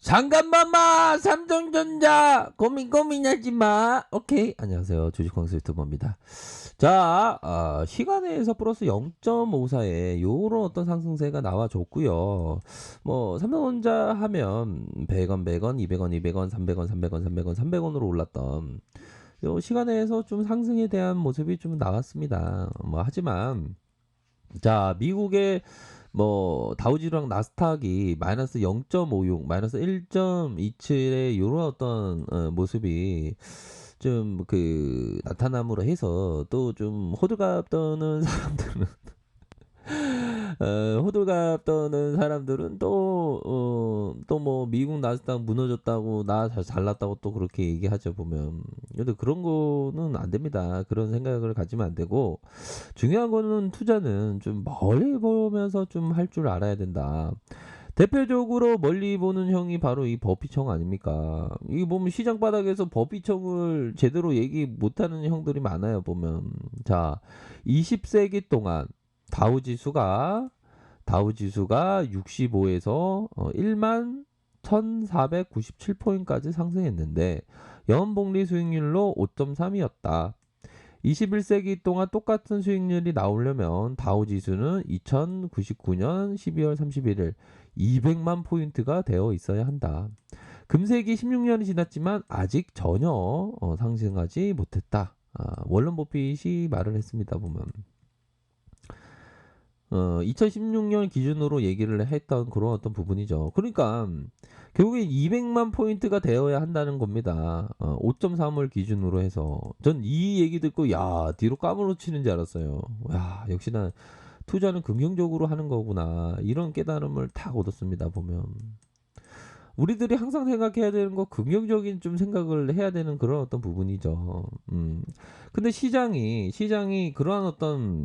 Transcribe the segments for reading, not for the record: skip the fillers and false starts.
잠깐만마 삼성전자 고민하지 마. 오케이. 안녕하세요. 주식광수 유튜버입니다. 자, 시간에서 플러스 0.54에 요런 어떤 상승세가 나와줬고요. 뭐 삼성전자 하면 100원, 100원, 200원, 200원, 300원, 300원, 300원, 300원으로 올랐던 요 시간에서 좀 상승에 대한 모습이 좀 나왔습니다. 뭐 하지만 자, 미국의 뭐 다우지수랑 나스닥이 마이너스 0.56, 마이너스 1.27의 요런 어떤 모습이 좀 그 나타남으로 해서 또 좀 호들갑 떠는 사람들은 호들갑 떠는 사람들은 또 뭐 미국 나스닥 무너졌다고 나 잘났다고 또 그렇게 얘기하죠 보면. 근데 그런 거는 안 됩니다. 그런 생각을 가지면 안 되고 중요한 거는 투자는 좀 멀리 보면서 좀 할 줄 알아야 된다. 대표적으로 멀리 보는 형이 바로 이 버피청 아닙니까? 이 보면 시장 바닥에서 버피청을 제대로 얘기 못하는 형들이 많아요 보면. 자, 20세기 동안 다우지수가 65에서 1만 1497포인트까지 상승했는데 연복리 수익률로 5.3이었다. 21세기 동안 똑같은 수익률이 나오려면 다우지수는 2099년 12월 31일 200만 포인트가 되어 있어야 한다. 금세기 16년이 지났지만 아직 전혀 상승하지 못했다. 월런 버핏이 말을 했습니다 보면. 2016년 기준으로 얘기를 했던 그런 어떤 부분이죠. 그러니까 결국에 200만 포인트가 되어야 한다는 겁니다. 5.3을 기준으로 해서 전 이 얘기 듣고 야 뒤로 까무러치는 줄 알았어요. 야 역시나 투자는 긍정적으로 하는 거구나 이런 깨달음을 탁 얻었습니다. 보면 우리들이 항상 생각해야 되는 거 긍정적인 좀 생각을 해야 되는 그런 어떤 부분이죠. 근데 시장이 그러한 어떤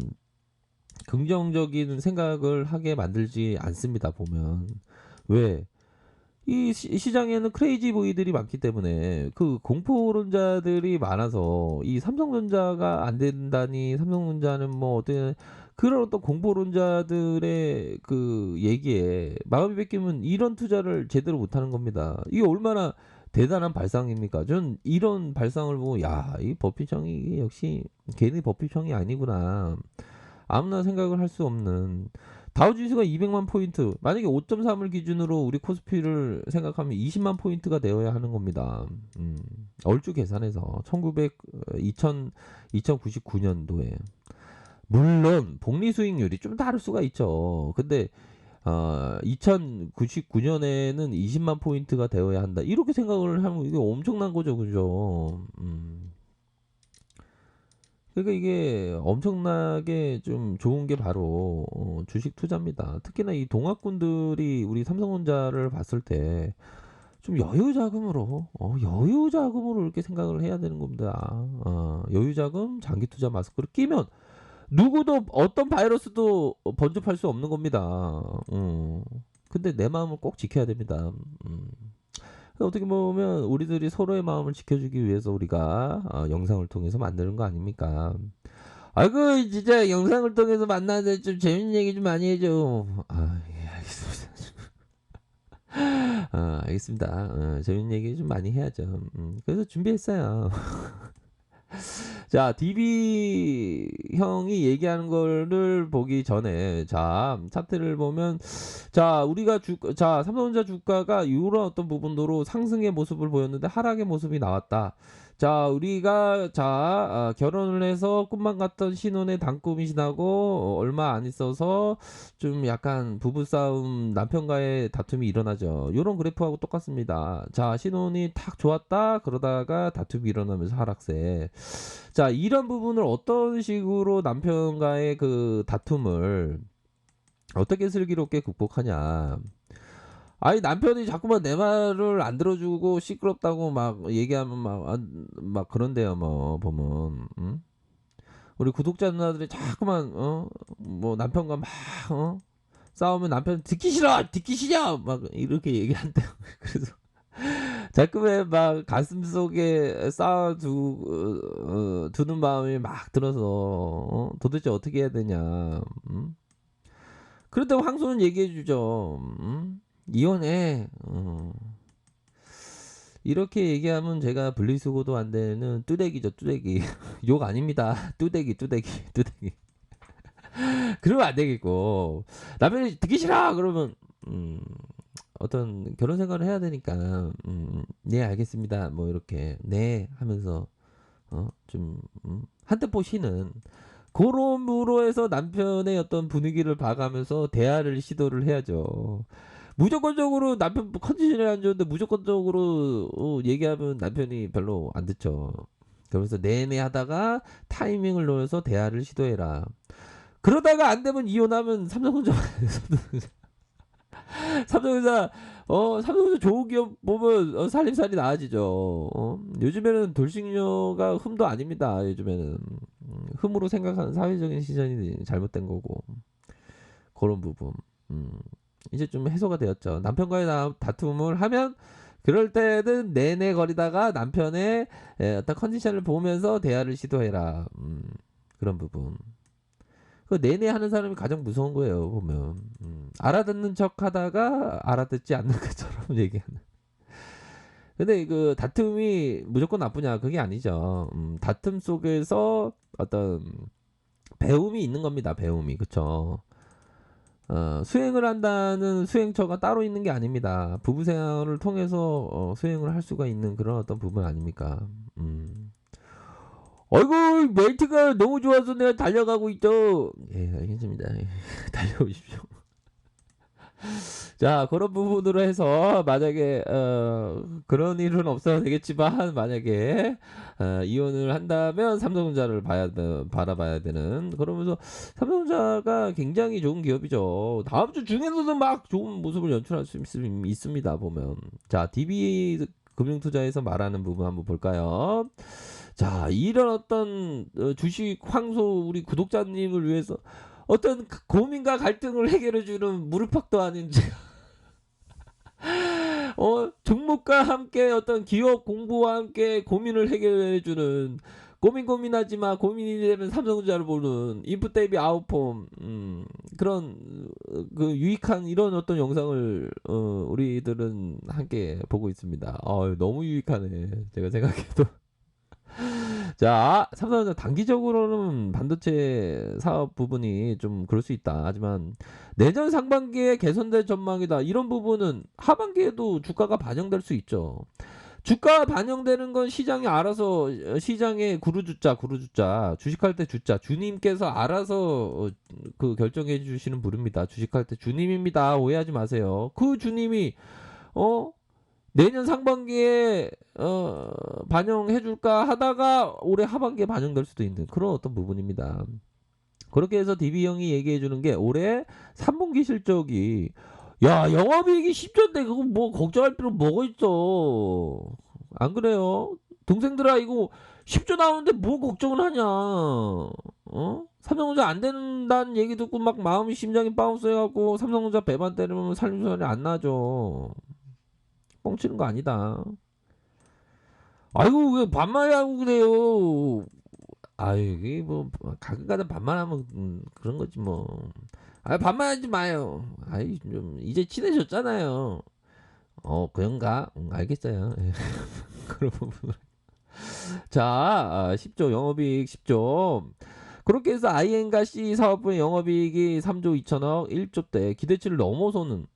긍정적인 생각을 하게 만들지 않습니다 보면. 왜? 이 시장에는 크레이지 보이들이 많기 때문에 그 공포론자들이 많아서 이 삼성전자가 안 된다니 삼성전자는 뭐 어떤 그런 어떤 공포론자들의 그 얘기에 마음이 뺏기면 이런 투자를 제대로 못하는 겁니다. 이게 얼마나 대단한 발상입니까? 전 이런 발상을 보고 야, 이 버핏형이 역시 괜히 버핏형이 아니구나. 아무나 생각을 할 수 없는 다우지수가 200만 포인트 만약에 5.3을 기준으로 우리 코스피를 생각하면 20만 포인트가 되어야 하는 겁니다. 얼추 계산해서 2099년도에 물론 복리 수익률이 좀 다를 수가 있죠. 근데 2099년에는 20만 포인트가 되어야 한다. 이렇게 생각을 하면 이게 엄청난 거죠, 그죠? 그러니까 이게 엄청나게 좀 좋은 게 바로 주식 투자입니다. 특히나 이 동학군들이 우리 삼성전자를 봤을 때 좀 여유 자금으로 이렇게 생각을 해야 되는 겁니다. 여유 자금, 장기 투자 마스크를 끼면 누구도 어떤 바이러스도 번집할 수 없는 겁니다. 근데 내 마음을 꼭 지켜야 됩니다. 어떻게 보면 우리들이 서로의 마음을 지켜주기 위해서 우리가 영상을 통해서 만드는 거 아닙니까? 아이고 진짜 영상을 통해서 만나는데 좀 재밌는 얘기 좀 많이 해줘. 예, 알겠습니다. 알겠습니다. 재밌는 얘기 좀 많이 해야죠. 그래서 준비했어요. 자, DB 형이 얘기하는 거를 보기 전에 자, 차트를 보면 자, 삼성전자 주가가 이런 어떤 부분으로 상승의 모습을 보였는데 하락의 모습이 나왔다. 자, 우리가 결혼을 해서 꿈만 같던 신혼의 단꿈이 지나고 얼마 안 있어서 좀 약간 부부싸움 남편과의 다툼이 일어나죠. 요런 그래프하고 똑같습니다. 자, 신혼이 탁 좋았다 그러다가 다툼이 일어나면서 하락세. 자, 이런 부분을 어떤 식으로 남편과의 그 다툼을 어떻게 슬기롭게 극복하냐. 아니 남편이 자꾸만 내 말을 안 들어주고 시끄럽다고 막 얘기하면 막 그런데요 뭐 보면 우리 구독자 누나들이 자꾸만 뭐 남편과 막 싸우면 남편 듣기 싫어 막 이렇게 얘기한대요. 그래서 자꾸만 막 가슴 속에 두는 마음이 막 들어서 도대체 어떻게 해야 되냐. 그런데 황소는 얘기해 주죠. 이혼해. 이렇게 얘기하면 제가 분리수거도 안 되는 뚜대기죠, 뚜대기. 욕 아닙니다. 뚜대기, 뚜대기, 뚜대기. 그러면 안 되겠고 남편이 듣기 싫어 그러면 음, 어떤 결혼 생활을 해야 되니까 네 알겠습니다 뭐 이렇게 네 하면서 좀 한템포 쉬는 그럼으로 해서 남편의 어떤 분위기를 봐가면서 대화를 시도를 해야죠. 무조건적으로 남편 컨디션이 안 좋은데 무조건적으로 얘기하면 남편이 별로 안 듣죠. 그러면서 내내 하다가 타이밍을 노려서 대화를 시도해라. 그러다가 안 되면 이혼하면 삼성전자 삼성전자 삼성전자 좋은 기업 보면 살림살이 나아지죠. 요즘에는 돌싱녀가 흠도 아닙니다. 요즘에는 흠으로 생각하는 사회적인 시선이 잘못된 거고 그런 부분 이제 좀 해소가 되었죠. 남편과의 다툼을 하면 그럴 때는 내내 거리다가 남편의 어떤 컨디션을 보면서 대화를 시도해라. 그런 부분. 그 내내 하는 사람이 가장 무서운 거예요 보면 알아듣는 척 하다가 알아듣지 않는 것처럼 얘기하는. 근데 그 다툼이 무조건 나쁘냐 그게 아니죠. 다툼 속에서 어떤 배움이 있는 겁니다. 배움이 그쵸. 수행을 한다는 수행처가 따로 있는 게 아닙니다. 부부 생활을 통해서 수행을 할 수가 있는 그런 어떤 부분 아닙니까? 어이구 멘트가 너무 좋아서 내가 달려가고 있죠. 예 알겠습니다. 달려오십시오. 자 그런 부분으로 해서 만약에 그런 일은 없어도 되겠지만 만약에 이혼을 한다면 삼성전자를 바라봐야 되는 그러면서 삼성전자가 굉장히 좋은 기업이죠. 다음 주 중에서도 막 좋은 모습을 연출할 수 있습니다 보면. 자 DB 금융투자에서 말하는 부분 한번 볼까요? 자 이런 어떤 주식 황소 우리 구독자님을 위해서 어떤 고민과 갈등을 해결해주는 무릎팍도 아닌 종목과 함께 어떤 기업 공부와 함께 고민을 해결해주는 고민하지 마 고민이 되면 삼성전자를 보는 인풋 대비 아웃폼 그런 그 유익한 이런 어떤 영상을 우리들은 함께 보고 있습니다. 너무 유익하네 제가 생각해도. 자, 삼성전자 단기적으로는 반도체 사업 부분이 좀 그럴 수 있다. 하지만 내년 상반기에 개선될 전망이다. 이런 부분은 하반기에도 주가가 반영될 수 있죠. 주가 반영되는 건 시장이 알아서 시장의 구루주자 주식할 때 주자 주님께서 알아서 그 결정해 주시는 부릅니다. 주식할 때 주님입니다. 오해하지 마세요. 그 주님이 어 내년 상반기에 반영해 줄까 하다가 올해 하반기에 반영될 수도 있는 그런 어떤 부분입니다. 그렇게 해서 DB 형이 얘기해 주는 게 올해 3분기 실적이 야 영업이익이 10조인데 그거 뭐 걱정할 필요 뭐가 있어. 안 그래요? 동생들아 이거 10조 나오는데 뭐 걱정을 하냐. 삼성전자 안 된다는 얘기 듣고 막 마음이 심장이 바운스 해갖고 삼성전자 배만 때리면 살림살이 안 나죠. 뻥치는 거 아니다. 아이고 왜 반말하고 그래요. 아유 이게 뭐 가끔가다 반말하면 그런 거지 뭐. 아 반말하지 마요. 아이 좀 이제 친해졌잖아요. 그런가? 알겠어요. 예. 그런 부분. 자 10조 영업이익 10조. 그렇게 해서 IN과 C 사업부의 영업이익이 3조 2천억 1조대 기대치를 넘어서는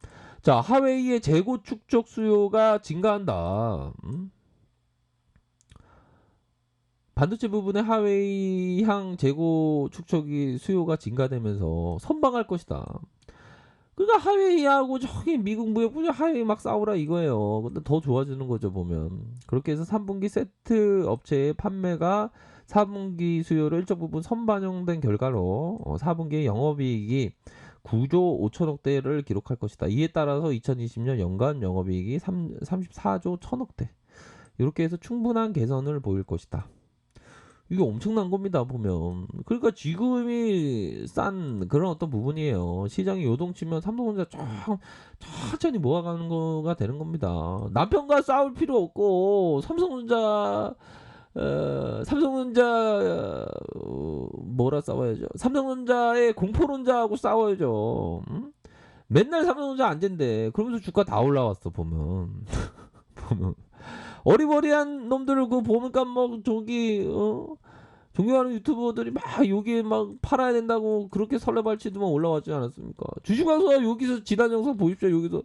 자 하웨이의 재고 축적 수요가 증가한다. 반도체 부분의 하웨이향 재고 축적이 수요가 증가되면서 선방할 것이다. 그러니까 하웨이하고 저기 미국 무역부장 하웨이 막 싸우라 이거예요. 근데 더 좋아지는 거죠 보면. 그렇게 해서 3분기 세트 업체의 판매가 4분기 수요를 일정 부분 선반영된 결과로 4분기 영업이익이 9조 5천억대를 기록할 것이다. 이에 따라서 2020년 연간 영업이익이 34조 1천억대. 이렇게 해서 충분한 개선을 보일 것이다. 이게 엄청난 겁니다 보면. 그러니까 지금이 싼 그런 어떤 부분이에요. 시장이 요동치면 삼성전자 천천히 모아가는 거가 되는 겁니다. 남편과 싸울 필요 없고 삼성전자 뭐라 싸워야죠. 삼성전자의 공포론자하고 싸워야죠. 맨날 삼성전자 안 된대. 그러면서 주가 다 올라왔어 보면. 보면 어리버리한 놈들을 그 보니까 뭐 저기 존경하는 유튜버들이 막 여기에 막 팔아야 된다고 그렇게 설레발치더만 올라왔지 않았습니까? 주식 와서 여기서 지단 영상 보십시오. 여기서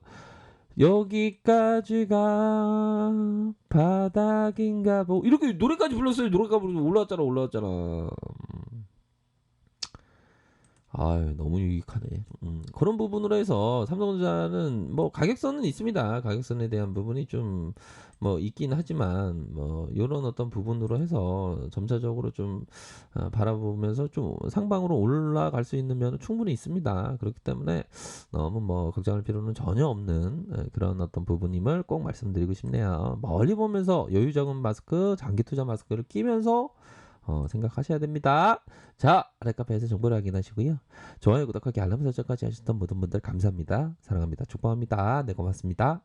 여기까지가 바닥인가 뭐 이렇게 노래까지 불렀어요. 노래가 부르고 올라왔잖아. 아유 너무 유익하네. 그런 부분으로 해서 삼성전자는 뭐 가격선은 있습니다. 가격선에 대한 부분이 좀 뭐 있긴 하지만 뭐 요런 어떤 부분으로 해서 점차적으로 좀 바라보면서 좀 상방으로 올라갈 수 있는 면은 충분히 있습니다. 그렇기 때문에 너무 뭐 걱정할 필요는 전혀 없는 그런 어떤 부분임을 꼭 말씀드리고 싶네요. 멀리 보면서 여유 적은 마스크, 장기 투자 마스크를 끼면서 생각하셔야 됩니다. 자, 아랫카페에서 정보를 확인하시고요. 좋아요, 구독하기, 알람 설정까지 하셨던 모든 분들 감사합니다. 사랑합니다. 축복합니다. 네, 고맙습니다.